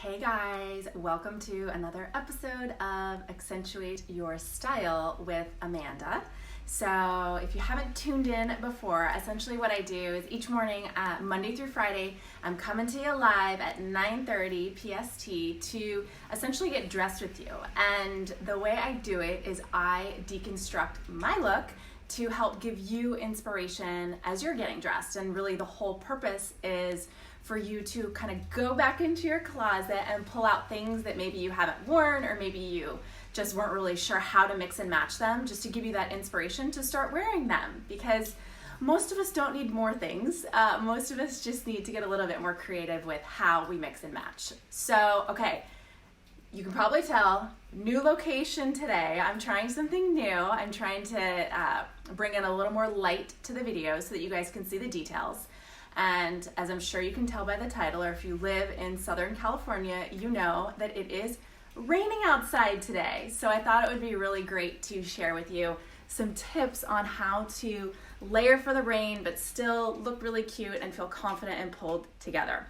Hey guys, welcome to another episode of Accentuate Your Style with Amanda. So if you haven't tuned in before, essentially what I do is each morning, Monday through Friday, I'm coming to you live at 9:30 PST to essentially get dressed with you. And the way I do it is I deconstruct my look to help give you inspiration as you're getting dressed. And really the whole purpose is for you to kind of go back into your closet and pull out things that maybe you haven't worn, or maybe you just weren't really sure how to mix and match them, just to give you that inspiration to start wearing them. Because most of us don't need more things. Most of us just need to get a little bit more creative with how we mix and match. So, okay, you can probably tell, new location today. I'm trying something new. I'm trying to bring in a little more light to the video so that you guys can see the details. And as I'm sure you can tell by the title, or if you live in Southern California, you know that it is raining outside today. So I thought it would be really great to share with you some tips on how to layer for the rain, but still look really cute and feel confident and pulled together.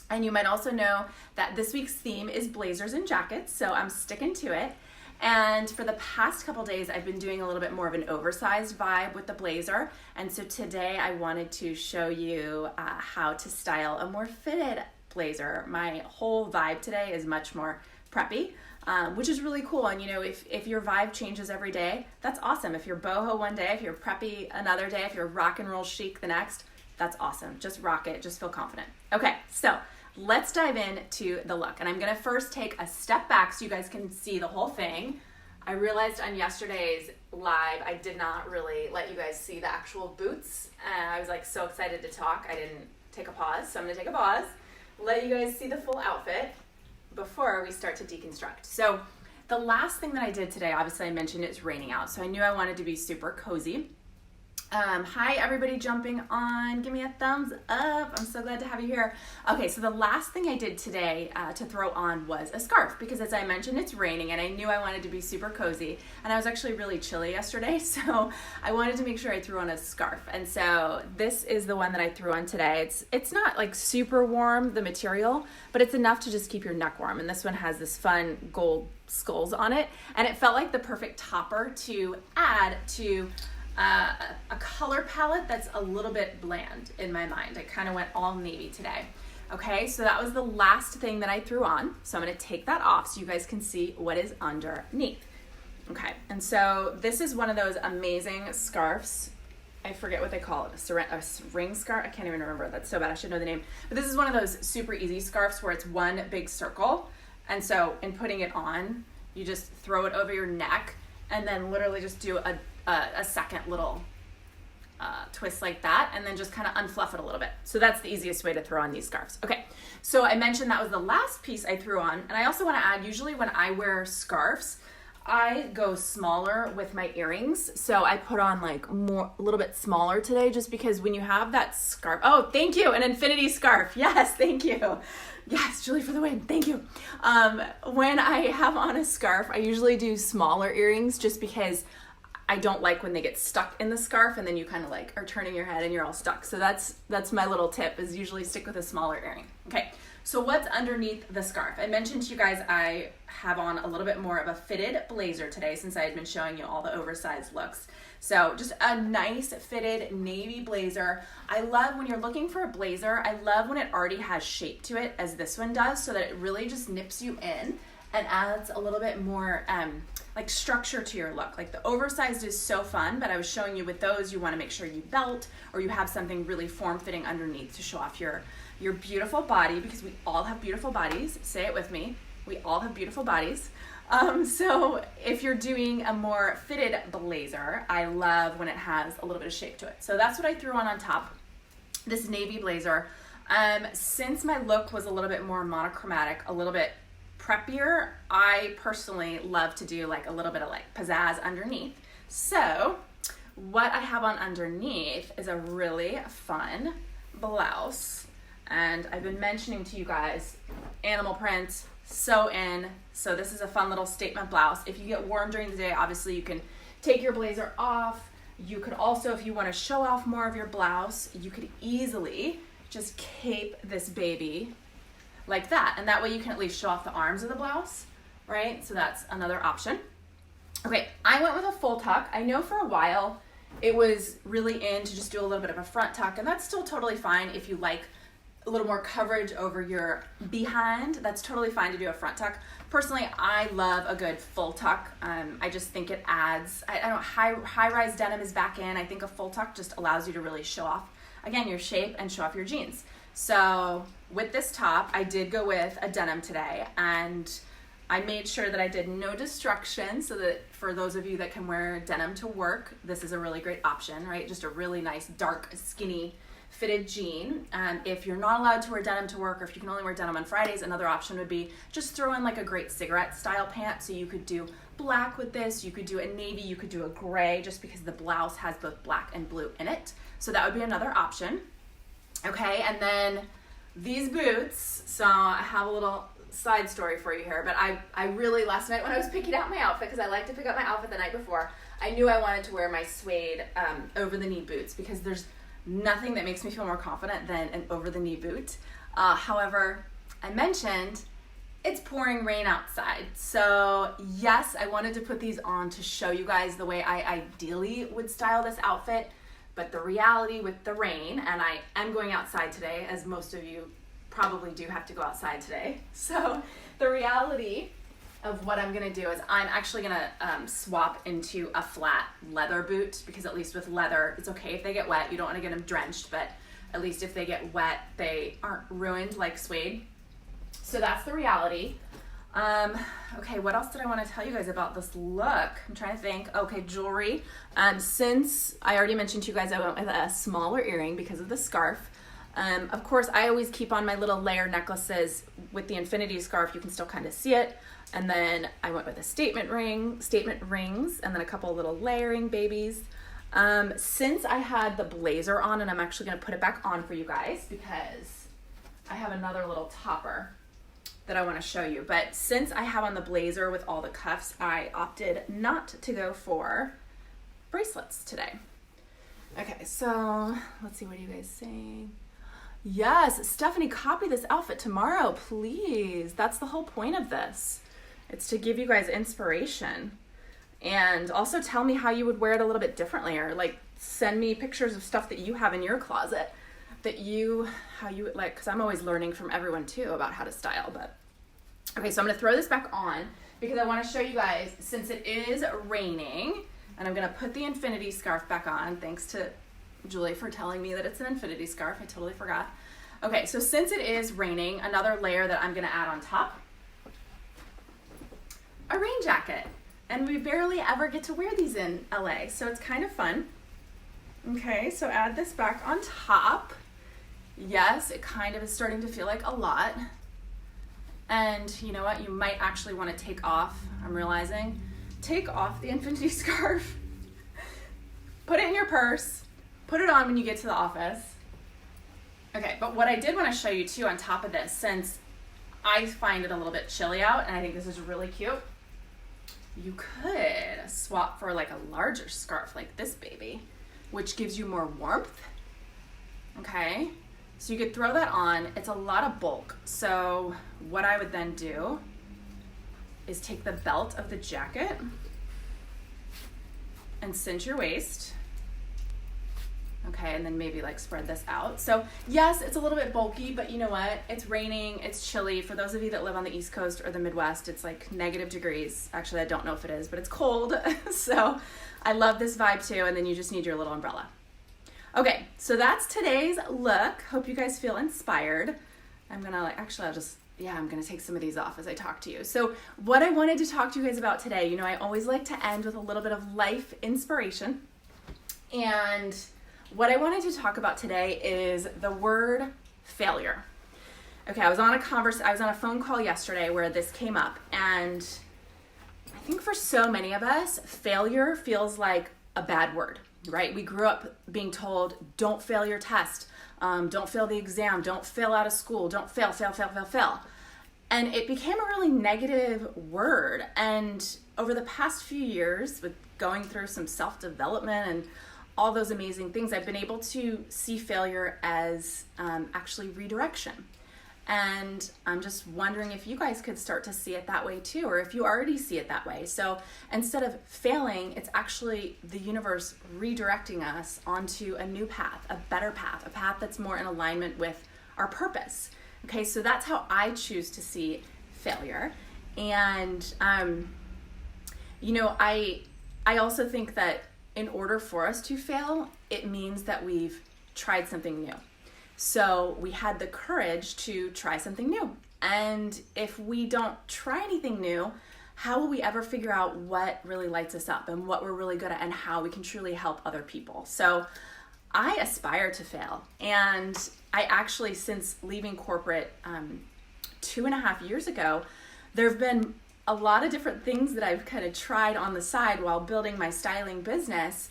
And you might also know that this week's theme is blazers and jackets, so I'm sticking to it. And for the past couple days, I've been doing a little bit more of an oversized vibe with the blazer. And so today I wanted to show you how to style a more fitted blazer. My whole vibe today is much more preppy, which is really cool. And you know, if your vibe changes every day, that's awesome. If you're boho one day, if you're preppy another day, if you're rock and roll chic the next, that's awesome. Just rock it, just feel confident. Okay, so let's dive into the look. And I'm gonna first take a step back so you guys can see the whole thing. I realized on yesterday's live, I did not really let you guys see the actual boots. I was like so excited to talk, I didn't take a pause. So I'm gonna take a pause, let you guys see the full outfit before we start to deconstruct. So the last thing that I did today, obviously I mentioned it's raining out, so I knew I wanted to be super cozy. Hi everybody jumping on, give me a thumbs up. I'm so glad to have you here. Okay, so the last thing I did today to throw on was a scarf, because as I mentioned, it's raining and I knew I wanted to be super cozy, and I was actually really chilly yesterday, so I wanted to make sure I threw on a scarf. And so this is the one that I threw on today. It's not like super warm, the material, but it's enough to just keep your neck warm. And this one has this fun gold skulls on it, and it felt like the perfect topper to add to a color palette that's a little bit bland in my mind. I kind of went all navy today. Okay, so that was the last thing that I threw on. So I'm gonna take that off so you guys can see what is underneath. Okay, and so this is one of those amazing scarves. I forget what they call it, a ring scarf? I can't even remember, that's so bad, I should know the name. But this is one of those super easy scarves where it's one big circle. And so in putting it on, you just throw it over your neck and then literally just do a second little twist like that, and then just kind of unfluff it a little bit. So that's the easiest way to throw on these scarves. Okay, so I mentioned that was the last piece I threw on, and I also want to add, usually when I wear scarves, I go smaller with my earrings. So I put on like a little bit smaller today, just because when you have that scarf, oh, thank you, an infinity scarf. Yes, thank you. Yes, Julie for the win, thank you. When I have on a scarf, I usually do smaller earrings just because I don't like when they get stuck in the scarf and then you kind of like are turning your head and you're all stuck. So that's my little tip, is usually stick with a smaller earring. Okay, so what's underneath the scarf? I mentioned to you guys I have on a little bit more of a fitted blazer today, since I had been showing you all the oversized looks. So just a nice fitted navy blazer. I love when you're looking for a blazer, I love when it already has shape to it, as this one does, so that it really just nips you in and adds a little bit more like structure to your look. Like the oversized is so fun, but I was showing you with those, you want to make sure you belt or you have something really form-fitting underneath to show off your beautiful body, because we all have beautiful bodies. Say it with me. We all have beautiful bodies. So if you're doing a more fitted blazer, I love when it has a little bit of shape to it. So that's what I threw on top, this navy blazer. Since my look was a little bit more monochromatic, a little bit preppier, I personally love to do like a little bit of like pizzazz underneath. So what I have on underneath is a really fun blouse, and I've been mentioning to you guys animal print, so in. So this is a fun little statement blouse. If you get warm during the day, obviously you can take your blazer off. You could also, if you want to show off more of your blouse, you could easily just cape this baby like that. And that way you can at least show off the arms of the blouse, right? So that's another option. Okay, I went with a full tuck. I know for a while it was really in to just do a little bit of a front tuck, and that's still totally fine if you like a little more coverage over your behind. That's totally fine to do a front tuck. Personally, I love a good full tuck. I just think it adds, I don't know, high-rise denim is back in. I think a full tuck just allows you to really show off, again, your shape and show off your jeans. So with this top, I did go with a denim today, and I made sure that I did no destruction, so that for those of you that can wear denim to work, this is a really great option, right? Just a really nice, dark, skinny fitted jean. If you're not allowed to wear denim to work, or if you can only wear denim on Fridays, another option would be just throw in like a great cigarette style pant. So you could do black with this, you could do a navy, you could do a gray, just because the blouse has both black and blue in it. So that would be another option. Okay, and then these boots, so I have a little side story for you here, but I really, last night when I was picking out my outfit, because I like to pick out my outfit the night before, I knew I wanted to wear my suede over the knee boots, because there's nothing that makes me feel more confident than an over the knee boot. However, I mentioned it's pouring rain outside, so yes, I wanted to put these on to show you guys the way I ideally would style this outfit, but the reality with the rain, and I am going outside today, as most of you probably do have to go outside today. So the reality of what I'm gonna do is I'm actually gonna swap into a flat leather boot, because at least with leather, it's okay if they get wet. You don't wanna get them drenched, but at least if they get wet, they aren't ruined like suede. So that's the reality. Okay, what else did I wanna tell you guys about this look? I'm trying to think. Okay, jewelry. Since I already mentioned to you guys I went with a smaller earring because of the scarf. Of course, I always keep on my little layer necklaces with the infinity scarf. You can still kind of see it. And then I went with a statement rings, and then a couple of little layering babies. Since I had the blazer on, and I'm actually going to put it back on for you guys because I have another little topper that I want to show you. But since I have on the blazer with all the cuffs, I opted not to go for bracelets today. Okay, so let's see, what are you guys saying? Yes, Stephanie, copy this outfit tomorrow, please. That's the whole point of this. It's to give you guys inspiration. And also tell me how you would wear it a little bit differently, or like send me pictures of stuff that you have in your closet that how you would like, because I'm always learning from everyone too about how to style. But okay, so I'm going to throw this back on because I want to show you guys, since it is raining, and I'm going to put the infinity scarf back on, thanks to Julie for telling me that it's an infinity scarf. I totally forgot. Okay, so since it is raining, another layer that I'm going to add on top, a rain jacket. And we barely ever get to wear these in LA, so it's kind of fun. Okay, so add this back on top. Yes, it kind of is starting to feel like a lot. And you know what? You might actually want to take off, I'm realizing, take off the infinity scarf, put it in your purse, put it on when you get to the office. Okay, but what I did want to show you too on top of this, since I find it a little bit chilly out and I think this is really cute, you could swap for like a larger scarf like this baby, which gives you more warmth. Okay, so you could throw that on. It's a lot of bulk. So what I would then do is take the belt of the jacket and cinch your waist. Okay, and then maybe like spread this out. So yes, it's a little bit bulky, but you know what? It's raining, it's chilly. For those of you that live on the East Coast or the Midwest, it's like negative degrees. Actually, I don't know if it is, but it's cold. So I love this vibe too, and then you just need your little umbrella. Okay, so that's today's look. Hope you guys feel inspired. I'm gonna I'm gonna take some of these off as I talk to you. So what I wanted to talk to you guys about today, you know, I always like to end with a little bit of life inspiration. And what I wanted to talk about today is the word failure. Okay, I was on a phone call yesterday where this came up, and I think for so many of us, failure feels like a bad word, right? We grew up being told, don't fail your test, don't fail the exam, don't fail out of school, don't fail. And it became a really negative word. And over the past few years, with going through some self-development and all those amazing things, I've been able to see failure as actually redirection. And I'm just wondering if you guys could start to see it that way too, or if you already see it that way. So instead of failing, it's actually the universe redirecting us onto a new path, a better path, a path that's more in alignment with our purpose. Okay, so that's how I choose to see failure. And, I also think that in order for us to fail, it means that we've tried something new. So we had the courage to try something new. And if we don't try anything new, how will we ever figure out what really lights us up and what we're really good at and how we can truly help other people? So I aspire to fail. And I actually, since leaving corporate 2.5 years ago, there have been a lot of different things that I've kind of tried on the side while building my styling business.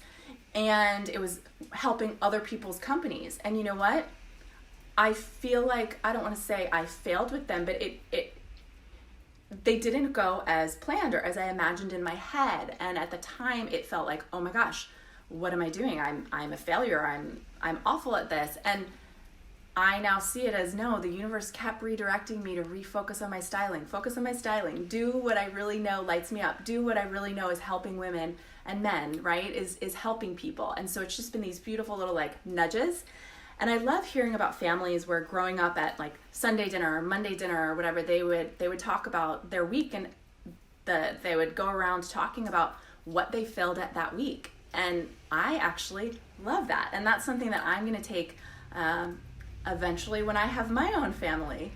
And it was helping other people's companies. And you know what? I feel like, I don't want to say I failed with them, but they didn't go as planned or as I imagined in my head. And at the time it felt like, oh my gosh, what am I doing? I'm a failure. I'm awful at this. And I now see it as, no, the universe kept redirecting me to refocus on my styling, focus on my styling, do what I really know lights me up, do what I really know is helping women and men, right? Is helping people. And so it's just been these beautiful little like nudges. And I love hearing about families where growing up at like Sunday dinner or Monday dinner or whatever, they would talk about their week, and they would go around talking about what they failed at that week. And I actually love that. And that's something that I'm going to take eventually when I have my own family.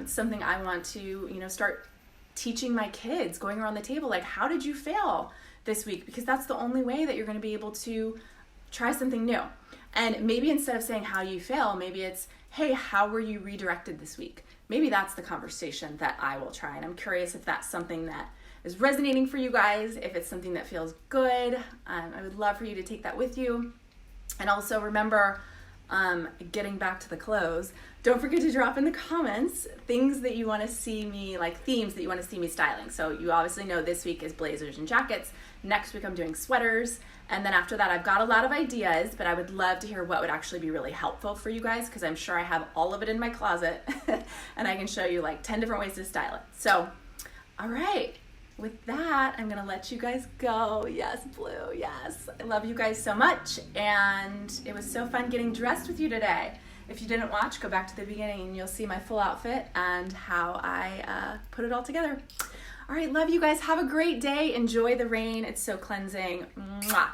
It's something I want to, start teaching my kids, going around the table, like, how did you fail this week? Because that's the only way that you're going to be able to try something new. And maybe instead of saying how you fail, maybe it's, hey, how were you redirected this week? Maybe that's the conversation that I will try. And I'm curious if that's something that is resonating for you guys, if it's something that feels good. I would love for you to take that with you. And also remember, getting back to the clothes, don't forget to drop in the comments things that you want to see me, like themes that you want to see me styling. So you obviously know this week is blazers and jackets. Next week I'm doing sweaters. And then after that, I've got a lot of ideas, but I would love to hear what would actually be really helpful for you guys, because I'm sure I have all of it in my closet and I can show you like 10 different ways to style it. So, all right. With that, I'm going to let you guys go. Yes, Blue, yes. I love you guys so much, and it was so fun getting dressed with you today. If you didn't watch, go back to the beginning and you'll see my full outfit and how I put it all together. All right, love you guys. Have a great day. Enjoy the rain. It's so cleansing. Mwah.